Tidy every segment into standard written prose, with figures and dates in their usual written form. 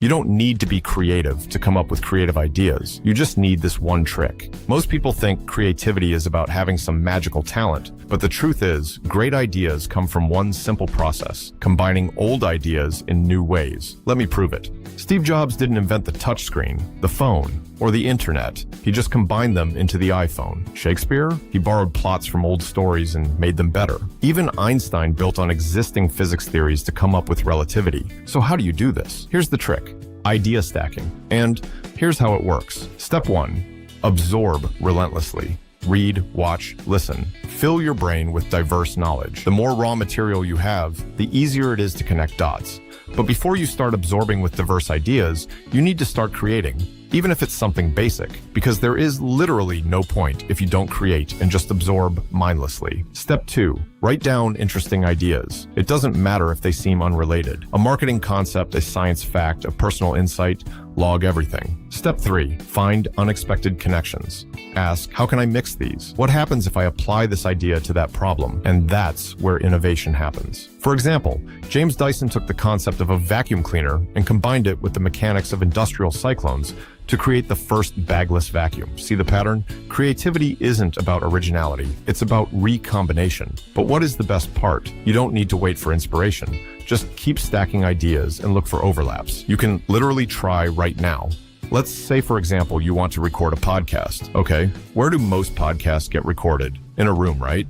You don't need to be creative to come up with creative ideas. You just need this one trick. Most people think creativity is about having some magical talent, but the truth is, great ideas come from one simple process, combining old ideas in new ways. Let me prove it. Steve Jobs didn't invent the touchscreen, the phone, or the internet. He just combined them into the iPhone. Shakespeare? He borrowed plots from old stories and made them better. Even Einstein built on existing physics theories to come up with relativity. So how do you do this? Here's the trick. Idea stacking. And here's how it works. Step 1. Absorb relentlessly. Read, watch, listen. Fill your brain with diverse knowledge. The more raw material you have, the easier it is to connect dots. But before you start absorbing with diverse ideas, you need to start creating, even if it's something basic, because there is literally no point if you don't create and just absorb mindlessly. Step 2. Write down interesting ideas. It doesn't matter if they seem unrelated. A marketing concept, a science fact, a personal insight, log everything. Step 3. Find unexpected connections. Ask, how can I mix these? What happens if I apply this idea to that problem? And that's where innovation happens. For example, James Dyson took the concept of a vacuum cleaner and combined it with the mechanics of industrial cyclones to create the first bagless vacuum. See the pattern? Creativity isn't about originality, it's about recombination. But what is the best part? You don't need to wait for inspiration. Just keep stacking ideas and look for overlaps. You can literally try right now. Let's say, for example, you want to record a podcast. Okay, where do most podcasts get recorded? In a room, right?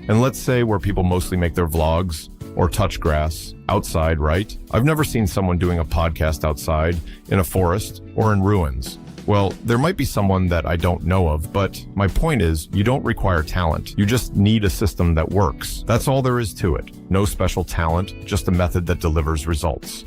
And let's say where people mostly make their vlogs or touch grass, outside, right? I've never seen someone doing a podcast outside, in a forest, or in ruins. Well, there might be someone that I don't know of, but my point is, you don't require talent. You just need a system that works. That's all there is to it. No special talent, just a method that delivers results.